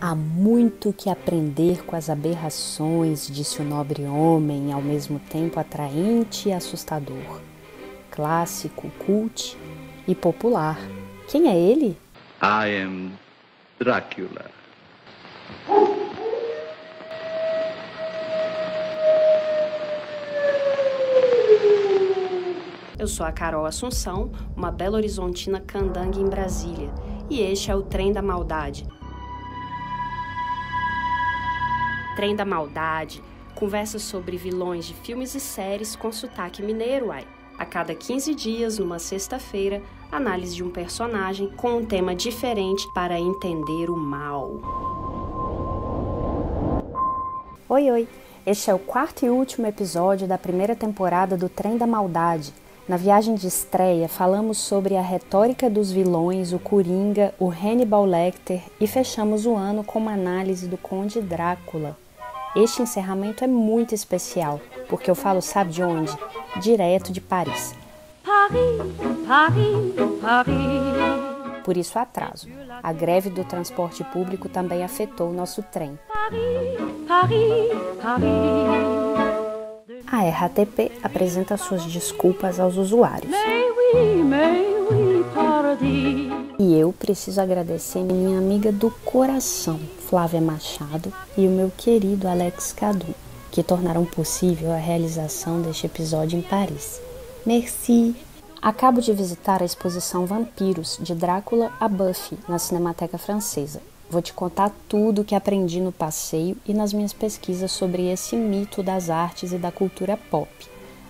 Há muito que aprender com as aberrações, disse o nobre homem, ao mesmo tempo atraente e assustador. Clássico, cult e popular. Quem é ele? I am Drácula. Eu sou a Carol Assunção, uma Belo Horizontina candangue em Brasília, e este é o Trem da Maldade. Trem da Maldade, conversa sobre vilões de filmes e séries com sotaque mineiro, ai. A cada 15 dias, numa sexta-feira, análise de um personagem com um tema diferente para entender o mal. Oi, oi! Este é o quarto e último episódio da primeira temporada do Trem da Maldade. Na viagem de estreia, falamos sobre a retórica dos vilões, o Coringa, o Hannibal Lecter e fechamos o ano com uma análise do Conde Drácula. Este encerramento é muito especial, porque eu falo, sabe de onde? Direto de Paris. Paris, Paris, Paris. Por isso atraso. A greve do transporte público também afetou o nosso trem. Paris, Paris, Paris. A RATP apresenta suas desculpas aos usuários. Mais oui, paradis. E eu preciso agradecer minha amiga do coração, Flávia Machado, e o meu querido Alex Cadu, que tornaram possível a realização deste episódio em Paris. Merci! Acabo de visitar a exposição Vampiros, de Drácula a Buffy, na Cinemateca Francesa. Vou te contar tudo o que aprendi no passeio e nas minhas pesquisas sobre esse mito das artes e da cultura pop.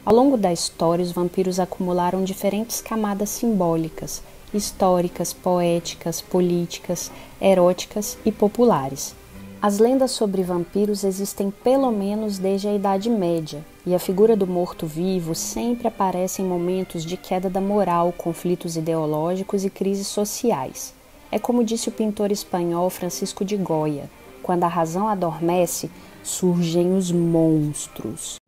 Ao longo da história, os vampiros acumularam diferentes camadas simbólicas, históricas, poéticas, políticas, eróticas e populares. As lendas sobre vampiros existem pelo menos desde a Idade Média, e a figura do morto-vivo sempre aparece em momentos de queda da moral, conflitos ideológicos e crises sociais. É como disse o pintor espanhol Francisco de Goya: quando a razão adormece, surgem os monstros.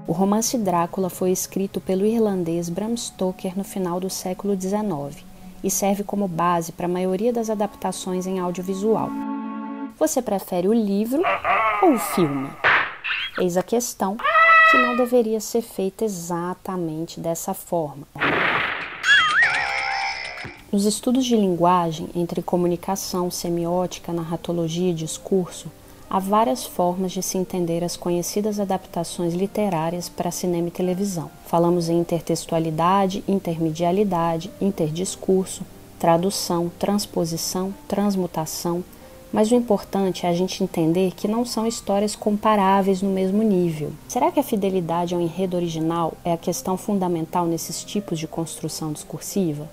O romance Drácula foi escrito pelo irlandês Bram Stoker no final do século XIX e serve como base para a maioria das adaptações em audiovisual. Você prefere o livro ou o filme? Eis a questão, que não deveria ser feita exatamente dessa forma. Nos estudos de linguagem, entre comunicação, semiótica, narratologia e discurso, há várias formas de se entender as conhecidas adaptações literárias para cinema e televisão. Falamos em intertextualidade, intermedialidade, interdiscurso, tradução, transposição, transmutação, mas o importante é a gente entender que não são histórias comparáveis no mesmo nível. Será que a fidelidade ao enredo original é a questão fundamental nesses tipos de construção discursiva?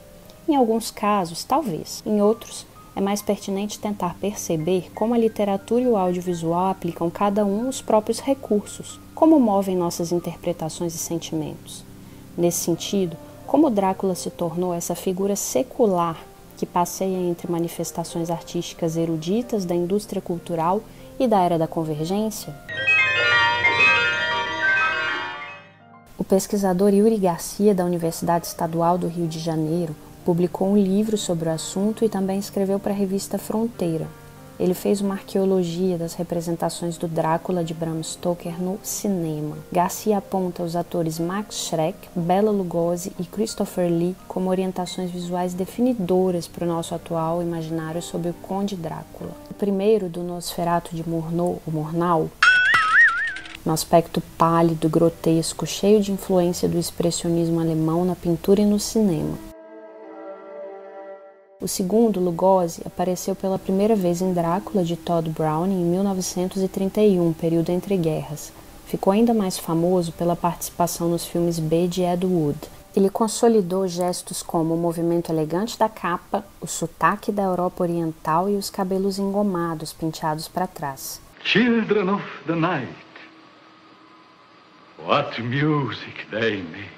Em alguns casos, talvez. Em outros, é mais pertinente tentar perceber como a literatura e o audiovisual aplicam cada um os próprios recursos, como movem nossas interpretações e sentimentos. Nesse sentido, como Drácula se tornou essa figura secular que passeia entre manifestações artísticas eruditas da indústria cultural e da era da convergência? O pesquisador Yuri Garcia, da Universidade Estadual do Rio de Janeiro, publicou um livro sobre o assunto e também escreveu para a revista Fronteira. Ele fez uma arqueologia das representações do Drácula de Bram Stoker no cinema. Garcia aponta os atores Max Schreck, Bela Lugosi e Christopher Lee como orientações visuais definidoras para o nosso atual imaginário sobre o Conde Drácula. O primeiro, do Nosferatu de Murnau, o Murnau, no aspecto pálido, grotesco, cheio de influência do expressionismo alemão na pintura e no cinema. O segundo, Lugosi, apareceu pela primeira vez em Drácula, de Todd Browning, em 1931, período entre guerras. Ficou ainda mais famoso pela participação nos filmes B de Ed Wood. Ele consolidou gestos como o movimento elegante da capa, o sotaque da Europa Oriental e os cabelos engomados, penteados para trás. Children of the night, what music they make.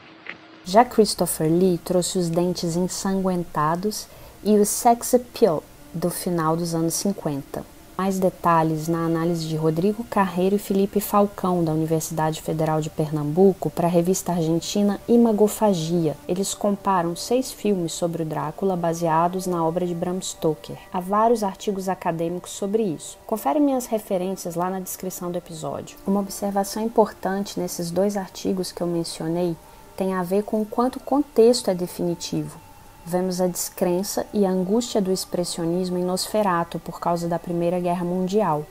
Já Christopher Lee trouxe os dentes ensanguentados e o sex appeal do final dos anos 50. Mais detalhes na análise de Rodrigo Carreiro e Felipe Falcão, da Universidade Federal de Pernambuco, para a revista argentina Imagofagia. Eles comparam 6 filmes sobre o Drácula baseados na obra de Bram Stoker. Há vários artigos acadêmicos sobre isso. Confere minhas referências lá na descrição do episódio. Uma observação importante nesses 2 artigos que eu mencionei tem a ver com o quanto o contexto é definitivo. Vemos a descrença e a angústia do expressionismo em Nosferatu por causa da Primeira Guerra Mundial.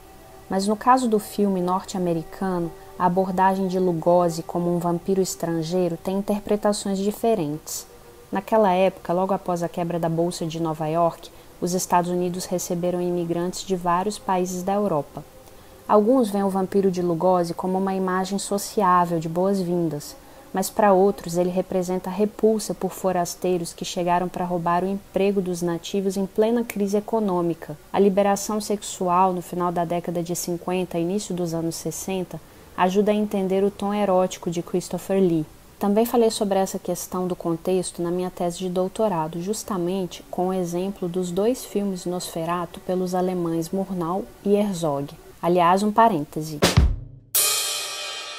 Mas no caso do filme norte-americano, a abordagem de Lugosi como um vampiro estrangeiro tem interpretações diferentes. Naquela época, logo após a quebra da Bolsa de Nova York, os Estados Unidos receberam imigrantes de vários países da Europa. Alguns veem o vampiro de Lugosi como uma imagem sociável de boas-vindas, mas para outros ele representa a repulsa por forasteiros que chegaram para roubar o emprego dos nativos em plena crise econômica. A liberação sexual no final da década de 50 e início dos anos 60 ajuda a entender o tom erótico de Christopher Lee. Também falei sobre essa questão do contexto na minha tese de doutorado, justamente com o exemplo dos 2 filmes Nosferatu pelos alemães Murnau e Herzog. Aliás, um parêntese.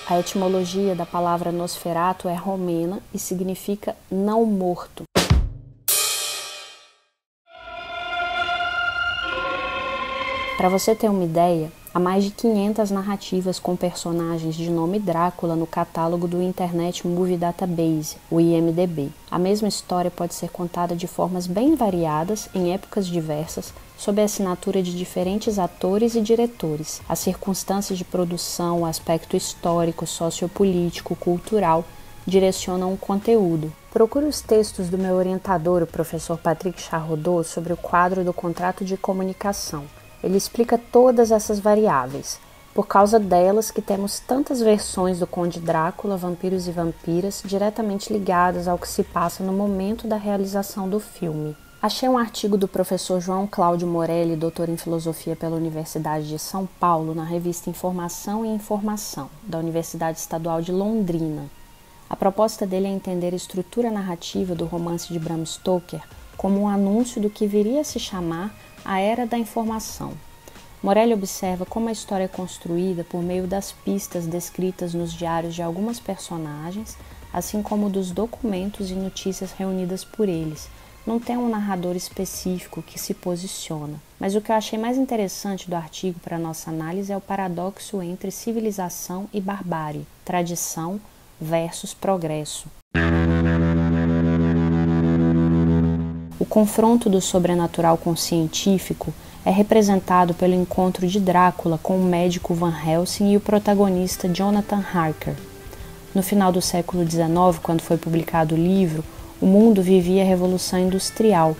A etimologia da palavra Nosferatu é romena e significa não morto. Para você ter uma ideia, há mais de 500 narrativas com personagens de nome Drácula no catálogo do Internet Movie Database, o IMDb. A mesma história pode ser contada de formas bem variadas, em épocas diversas, sob a assinatura de diferentes atores e diretores. As circunstâncias de produção, o aspecto histórico, sociopolítico, cultural, direcionam o conteúdo. Procure os textos do meu orientador, o professor Patrick Charrodot, sobre o quadro do contrato de comunicação. Ele explica todas essas variáveis. Por causa delas que temos tantas versões do Conde Drácula, Vampiros e Vampiras, diretamente ligadas ao que se passa no momento da realização do filme. Achei um artigo do professor João Cláudio Morelli, doutor em filosofia pela Universidade de São Paulo, na revista Informação e Informação, da Universidade Estadual de Londrina. A proposta dele é entender a estrutura narrativa do romance de Bram Stoker como um anúncio do que viria a se chamar a Era da Informação. Morelli observa como a história é construída por meio das pistas descritas nos diários de algumas personagens, assim como dos documentos e notícias reunidas por eles. Não tem um narrador específico que se posiciona. Mas o que eu achei mais interessante do artigo para nossa análise é o paradoxo entre civilização e barbárie, tradição versus progresso. O confronto do sobrenatural com o científico é representado pelo encontro de Drácula com o médico Van Helsing e o protagonista Jonathan Harker. No final do século XIX, quando foi publicado o livro, o mundo vivia a Revolução Industrial.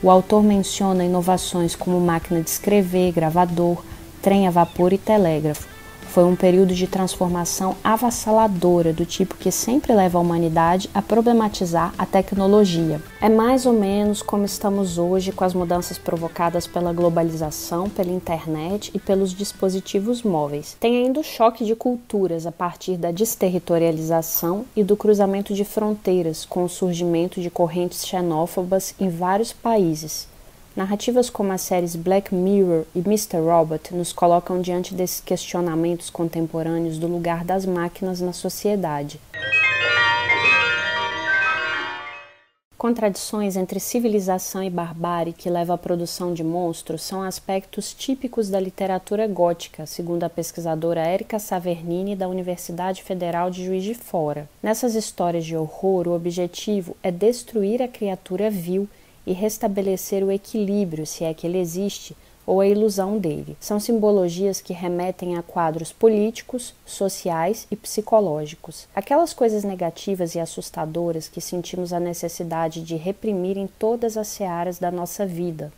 O autor menciona inovações como máquina de escrever, gravador, trem a vapor e telégrafo. Foi um período de transformação avassaladora, do tipo que sempre leva a humanidade a problematizar a tecnologia. É mais ou menos como estamos hoje com as mudanças provocadas pela globalização, pela internet e pelos dispositivos móveis. Tem ainda o choque de culturas a partir da desterritorialização e do cruzamento de fronteiras, com o surgimento de correntes xenófobas em vários países. Narrativas como as séries Black Mirror e Mr. Robot nos colocam diante desses questionamentos contemporâneos do lugar das máquinas na sociedade. Contradições entre civilização e barbárie que levam à produção de monstros são aspectos típicos da literatura gótica, segundo a pesquisadora Érica Savernini, da Universidade Federal de Juiz de Fora. Nessas histórias de horror, o objetivo é destruir a criatura vil e restabelecer o equilíbrio, se é que ele existe, ou a ilusão dele. São simbologias que remetem a quadros políticos, sociais e psicológicos. Aquelas coisas negativas e assustadoras que sentimos a necessidade de reprimir em todas as searas da nossa vida.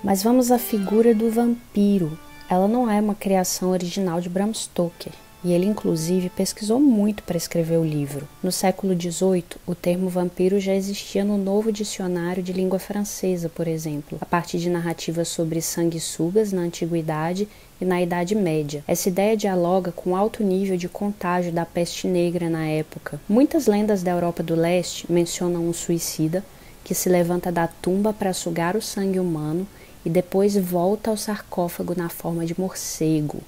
Mas vamos à figura do vampiro. Ela não é uma criação original de Bram Stoker. e ele inclusive pesquisou muito para escrever o livro. No século XVIII, o termo vampiro já existia no Novo Dicionário de Língua Francesa, por exemplo, a partir de narrativas sobre sanguessugas na Antiguidade e na Idade Média. Essa ideia dialoga com o alto nível de contágio da peste negra na época. Muitas lendas da Europa do Leste mencionam um suicida que se levanta da tumba para sugar o sangue humano e depois volta ao sarcófago na forma de morcego.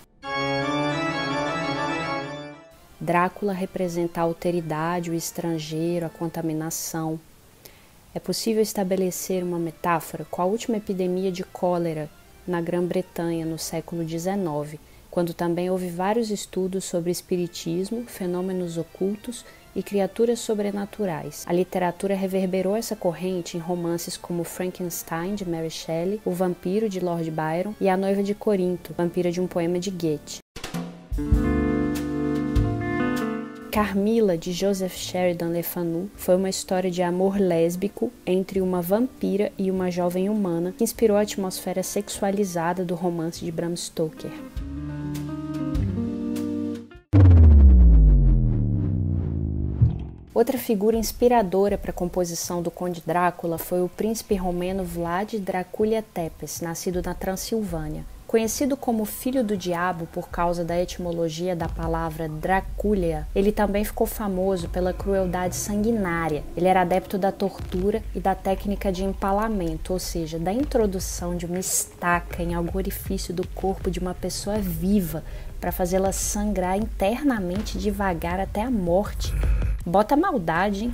Drácula representa a alteridade, o estrangeiro, a contaminação. É possível estabelecer uma metáfora com a última epidemia de cólera na Grã-Bretanha no século XIX, quando também houve vários estudos sobre espiritismo, fenômenos ocultos e criaturas sobrenaturais. A literatura reverberou essa corrente em romances como Frankenstein, de Mary Shelley, O Vampiro, de Lord Byron e A Noiva de Corinto, vampira de um poema de Goethe. Carmilla, de Joseph Sheridan Le Fanu, foi uma história de amor lésbico entre uma vampira e uma jovem humana que inspirou a atmosfera sexualizada do romance de Bram Stoker. Outra figura inspiradora para a composição do Conde Drácula foi o príncipe romeno Vlad Dracula Tepes, nascido na Transilvânia. Conhecido como Filho do Diabo por causa da etimologia da palavra Draculia, ele também ficou famoso pela crueldade sanguinária. Ele era adepto da tortura e da técnica de empalamento, ou seja, da introdução de uma estaca em algum orifício do corpo de uma pessoa viva para fazê-la sangrar internamente devagar até a morte. Bota maldade, hein?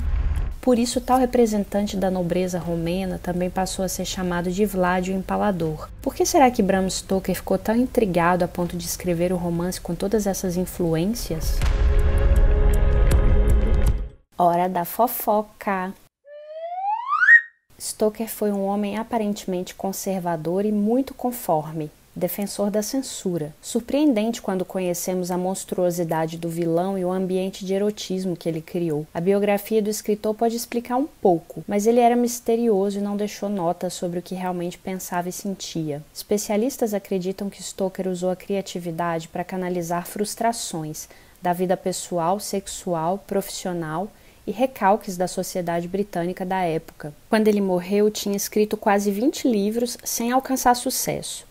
Por isso, tal representante da nobreza romena também passou a ser chamado de Vlad o Empalador. Por que será que Bram Stoker ficou tão intrigado a ponto de escrever o romance com todas essas influências? Hora da fofoca! Stoker foi um homem aparentemente conservador e muito conforme, defensor da censura. Surpreendente quando conhecemos a monstruosidade do vilão e o ambiente de erotismo que ele criou. A biografia do escritor pode explicar um pouco, mas ele era misterioso e não deixou notas sobre o que realmente pensava e sentia. Especialistas acreditam que Stoker usou a criatividade para canalizar frustrações da vida pessoal, sexual, profissional e recalques da sociedade britânica da época. Quando ele morreu, tinha escrito quase 20 livros sem alcançar sucesso.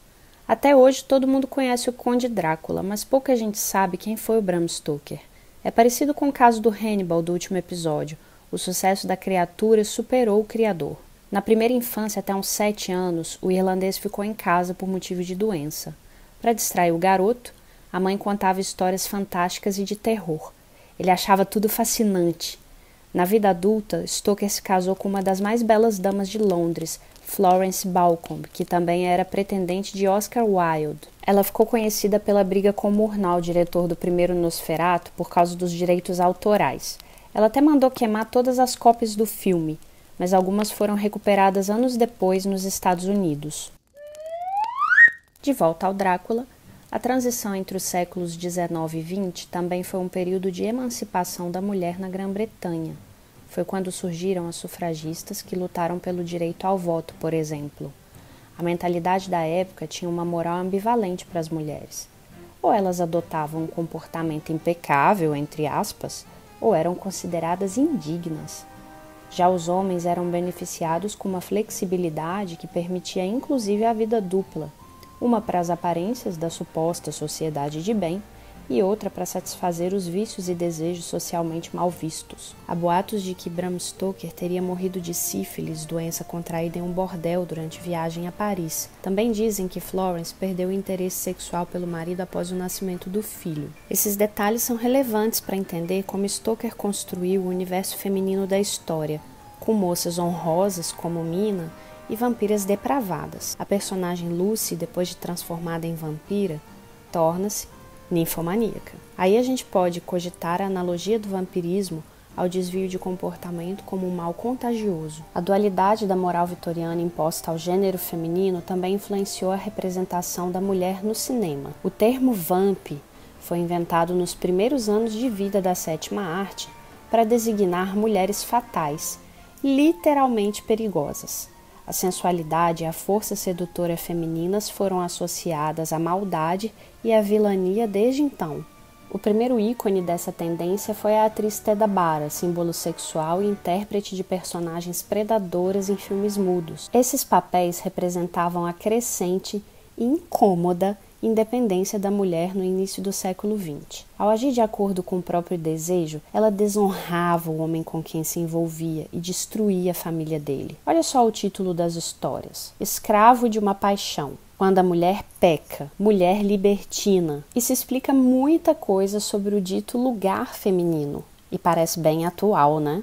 Até hoje todo mundo conhece o Conde Drácula, mas pouca gente sabe quem foi o Bram Stoker. É parecido com o caso do Hannibal do último episódio. O sucesso da criatura superou o criador. Na primeira infância, até uns 7 anos, o irlandês ficou em casa por motivo de doença. Para distrair o garoto, a mãe contava histórias fantásticas e de terror. Ele achava tudo fascinante. Na vida adulta, Stoker se casou com uma das mais belas damas de Londres, Florence Balcombe, que também era pretendente de Oscar Wilde. Ela ficou conhecida pela briga com Murnau, diretor do primeiro Nosferatu, por causa dos direitos autorais. Ela até mandou queimar todas as cópias do filme, mas algumas foram recuperadas anos depois nos Estados Unidos. De volta ao Drácula, a transição entre os séculos XIX e XX também foi um período de emancipação da mulher na Grã-Bretanha. Foi quando surgiram as sufragistas que lutaram pelo direito ao voto, por exemplo. A mentalidade da época tinha uma moral ambivalente para as mulheres. Ou elas adotavam um comportamento impecável, entre aspas, ou eram consideradas indignas. Já os homens eram beneficiados com uma flexibilidade que permitia inclusive a vida dupla, uma para as aparências da suposta sociedade de bem, e outra para satisfazer os vícios e desejos socialmente mal vistos. Há boatos de que Bram Stoker teria morrido de sífilis, doença contraída em um bordel durante viagem a Paris. Também dizem que Florence perdeu o interesse sexual pelo marido após o nascimento do filho. Esses detalhes são relevantes para entender como Stoker construiu o universo feminino da história, com moças honrosas como Mina e vampiras depravadas. A personagem Lucy, depois de transformada em vampira, torna-se ninfomaníaca. Aí a gente pode cogitar a analogia do vampirismo ao desvio de comportamento como um mal contagioso. A dualidade da moral vitoriana imposta ao gênero feminino também influenciou a representação da mulher no cinema. O termo vamp foi inventado nos primeiros anos de vida da sétima arte para designar mulheres fatais, literalmente perigosas. A sensualidade e a força sedutora femininas foram associadas à maldade e à vilania desde então. O primeiro ícone dessa tendência foi a atriz Theda Bara, símbolo sexual e intérprete de personagens predadoras em filmes mudos. Esses papéis representavam a crescente e incômoda independência da mulher no início do século XX. Ao agir de acordo com o próprio desejo, ela desonrava o homem com quem se envolvia e destruía a família dele. Olha só o título das histórias: Escravo de uma paixão. Quando a mulher peca, mulher libertina. Isso explica muita coisa sobre o dito lugar feminino. E parece bem atual, né?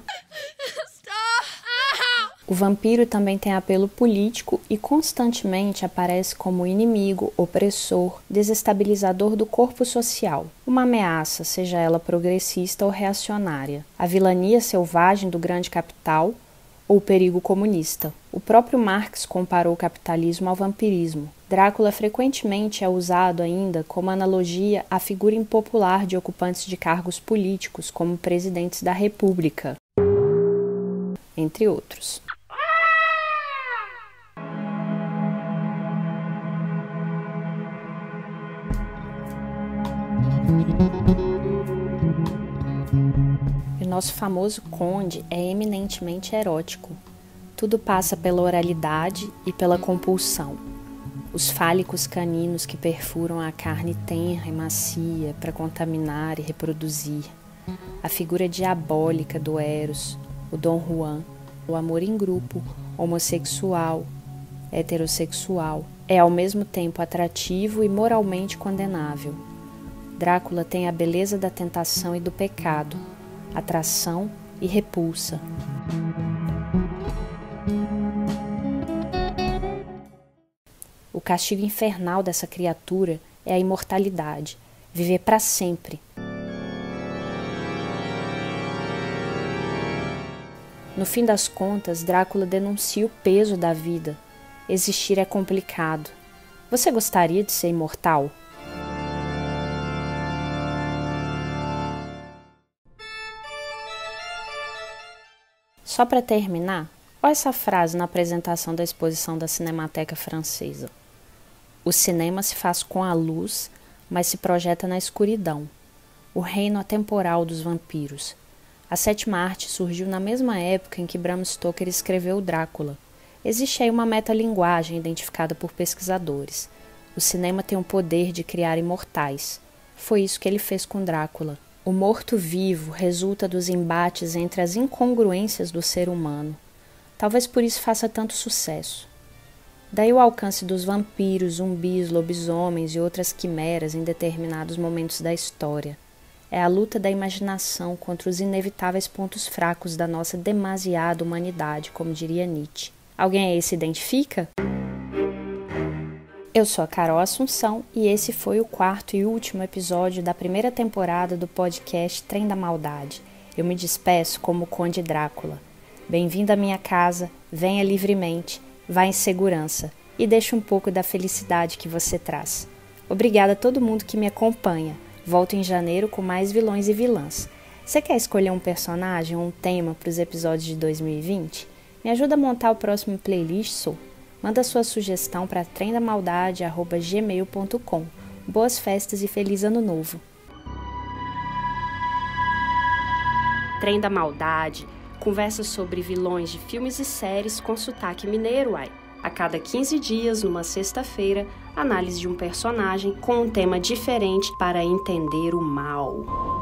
O vampiro também tem apelo político e constantemente aparece como inimigo, opressor, desestabilizador do corpo social. Uma ameaça, seja ela progressista ou reacionária. A vilania selvagem do grande capital ou o perigo comunista. O próprio Marx comparou o capitalismo ao vampirismo. Drácula frequentemente é usado ainda como analogia à figura impopular de ocupantes de cargos políticos, como presidentes da República, entre outros. O nosso famoso conde é eminentemente erótico. Tudo passa pela oralidade e pela compulsão. Os fálicos caninos que perfuram a carne tenra e macia para contaminar e reproduzir. A figura diabólica do Eros, o Dom Juan, o amor em grupo, homossexual, heterossexual, é ao mesmo tempo atrativo e moralmente condenável. Drácula tem a beleza da tentação e do pecado, atração e repulsa. O castigo infernal dessa criatura é a imortalidade, viver para sempre. No fim das contas, Drácula denuncia o peso da vida. Existir é complicado. Você gostaria de ser imortal? Só para terminar, olha essa frase na apresentação da exposição da Cinemateca Francesa. O cinema se faz com a luz, mas se projeta na escuridão. O reino atemporal dos vampiros. A sétima arte surgiu na mesma época em que Bram Stoker escreveu Drácula. Existe aí uma metalinguagem identificada por pesquisadores. O cinema tem o poder de criar imortais. Foi isso que ele fez com Drácula. O morto-vivo resulta dos embates entre as incongruências do ser humano. Talvez por isso faça tanto sucesso. Daí o alcance dos vampiros, zumbis, lobisomens e outras quimeras em determinados momentos da história. É a luta da imaginação contra os inevitáveis pontos fracos da nossa demasiada humanidade, como diria Nietzsche. Alguém aí se identifica? Eu sou a Carol Assunção e esse foi o 4º e último episódio da primeira temporada do podcast Trem da Maldade. Eu me despeço como o Conde Drácula. Bem-vindo à minha casa, venha livremente, vá em segurança e deixe um pouco da felicidade que você traz. Obrigada a todo mundo que me acompanha. Volto em janeiro com mais vilões e vilãs. Você quer escolher um personagem ou um tema para os episódios de 2020? Me ajuda a montar o próximo playlist, sou. Manda sua sugestão para tremdamaldade@gmail.com. Boas festas e feliz ano novo. Trem da Maldade. Conversa sobre vilões de filmes e séries com sotaque mineiro, uai. A cada 15 dias, numa sexta-feira, análise de um personagem com um tema diferente para entender o mal.